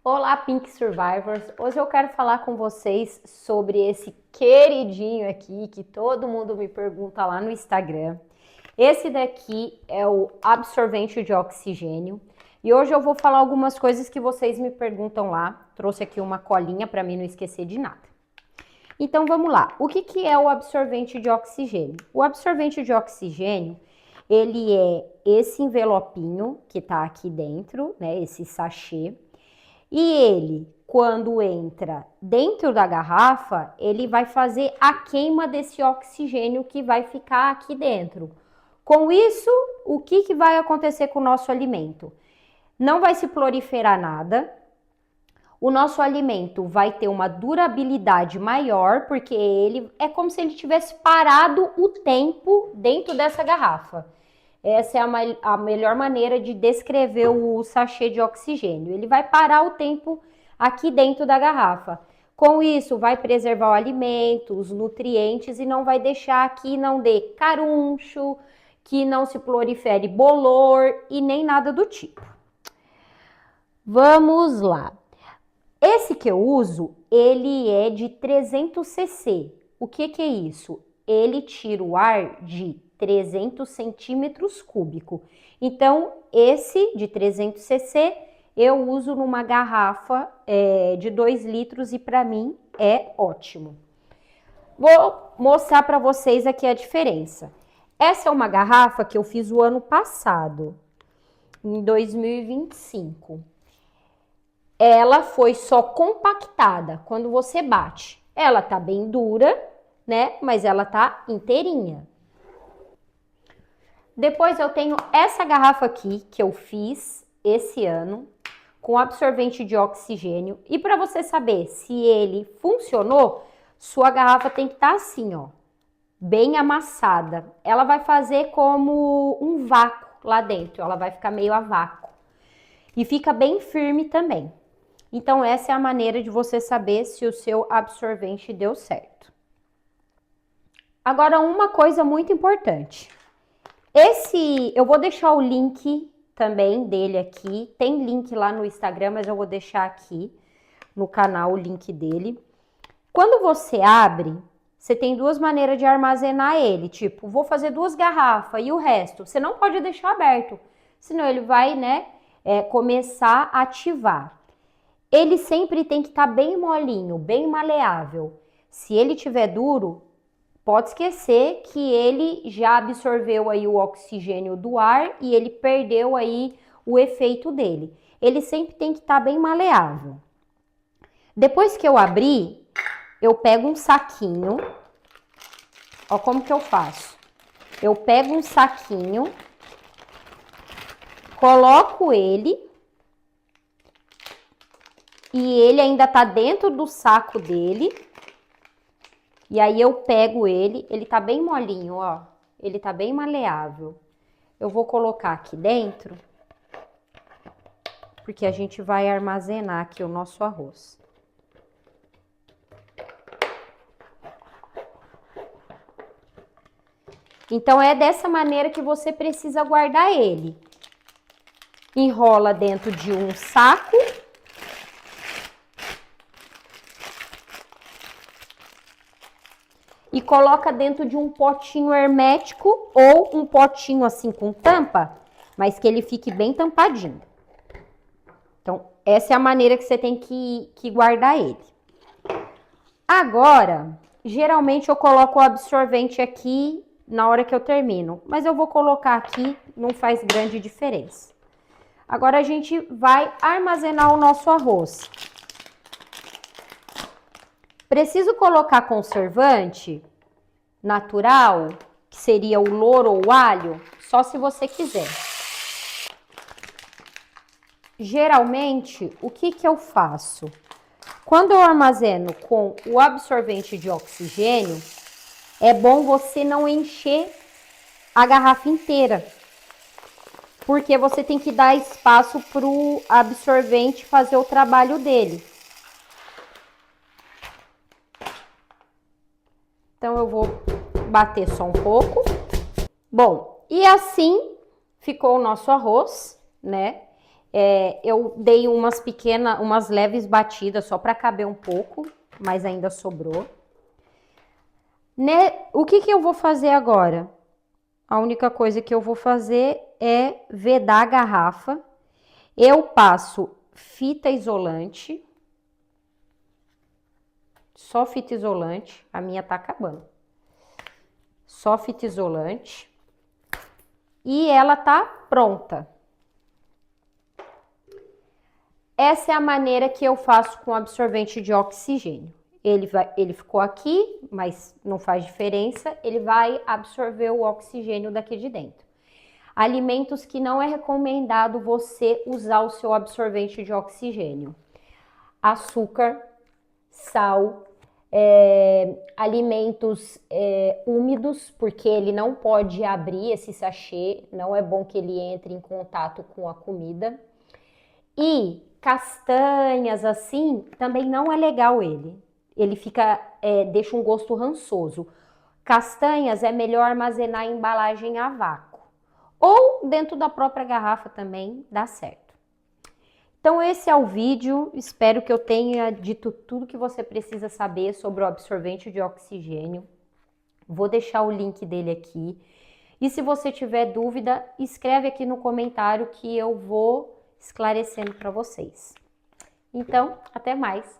Olá, Pink Survivors! Hoje eu quero falar com vocês sobre esse queridinho aqui que todo mundo me pergunta lá no Instagram. Esse daqui é o absorvente de oxigênio e hoje eu vou falar algumas coisas que vocês me perguntam lá. Trouxe aqui uma colinha para mim não esquecer de nada. Então vamos lá. O que é o absorvente de oxigênio? O absorvente de oxigênio, ele é esse envelopinho que tá aqui dentro, né? Esse sachê. E ele, quando entra dentro da garrafa, ele vai fazer a queima desse oxigênio que vai ficar aqui dentro. Com isso, o que vai acontecer com o nosso alimento? Não vai se proliferar nada. O nosso alimento vai ter uma durabilidade maior, porque ele é como se ele tivesse parado o tempo dentro dessa garrafa. Essa é a melhor maneira de descrever o sachê de oxigênio. Ele vai parar o tempo aqui dentro da garrafa. Com isso, vai preservar o alimento, os nutrientes e não vai deixar que não dê caruncho, que não se prolifere bolor e nem nada do tipo. Vamos lá. Esse que eu uso, ele é de 300 cc. O que é isso? Ele tira o ar de 300 centímetros cúbicos. Então, esse de 300 cc eu uso numa garrafa de 2 litros e para mim é ótimo. Vou mostrar para vocês aqui a diferença. Essa é uma garrafa que eu fiz o ano passado, em 2025. Ela foi só compactada quando você bate. Ela tá bem dura, né? Mas ela tá inteirinha. Depois eu tenho essa garrafa aqui que eu fiz esse ano com absorvente de oxigênio. E para você saber se ele funcionou, sua garrafa tem que estar assim, ó, bem amassada. Ela vai fazer como um vácuo lá dentro. Ela vai ficar meio a vácuo. E fica bem firme também. Então, essa é a maneira de você saber se o seu absorvente deu certo. Agora, uma coisa muito importante. Eu vou deixar o link também dele aqui. Tem link lá no Instagram, mas eu vou deixar aqui no canal o link dele. Quando você abre, você tem duas maneiras de armazenar ele. Tipo, vou fazer 2 garrafas e o resto. Você não pode deixar aberto, senão ele vai, né, começar a ativar. Ele sempre tem que estar bem molinho, bem maleável. Se ele tiver duro, pode esquecer que ele já absorveu aí o oxigênio do ar e ele perdeu aí o efeito dele. Ele sempre tem que estar bem maleável. Depois que eu abrir, eu pego um saquinho. Ó como que eu faço. Eu pego um saquinho, coloco ele. E ele ainda tá dentro do saco dele. E aí eu pego ele tá bem molinho, ó. Ele tá bem maleável. Eu vou colocar aqui dentro, porque a gente vai armazenar aqui o nosso arroz. Então é dessa maneira que você precisa guardar ele. Enrola dentro de um saco. E coloca dentro de um potinho hermético ou um potinho assim com tampa, mas que ele fique bem tampadinho. Então, essa é a maneira que você tem que guardar ele. Agora, geralmente eu coloco o absorvente aqui na hora que eu termino, mas eu vou colocar aqui, não faz grande diferença. Agora a gente vai armazenar o nosso arroz. Preciso colocar conservante natural, que seria o louro ou o alho, só se você quiser. Geralmente, o que eu faço? Quando eu armazeno com o absorvente de oxigênio, é bom você não encher a garrafa inteira, porque você tem que dar espaço para o absorvente fazer o trabalho dele. Então, eu vou bater só um pouco. Bom, e assim ficou o nosso arroz, né? Eu dei umas leves batidas só para caber um pouco, mas ainda sobrou. O que eu vou fazer agora? A única coisa que eu vou fazer é vedar a garrafa. Eu passo fita isolante, só fita isolante, a minha tá acabando. Só fita isolante. E ela tá pronta. Essa é a maneira que eu faço com absorvente de oxigênio. Ele ficou aqui, mas não faz diferença, ele vai absorver o oxigênio daqui de dentro. Alimentos que não é recomendado você usar o seu absorvente de oxigênio: açúcar, sal, alimentos úmidos, porque ele não pode abrir esse sachê, não é bom que ele entre em contato com a comida. E castanhas assim, também não é legal ele deixa um gosto rançoso. Castanhas é melhor armazenar em embalagem a vácuo. Ou dentro da própria garrafa também dá certo. Então esse é o vídeo, espero que eu tenha dito tudo que você precisa saber sobre o absorvente de oxigênio. Vou deixar o link dele aqui. E se você tiver dúvida, escreve aqui no comentário que eu vou esclarecendo para vocês. Então, até mais!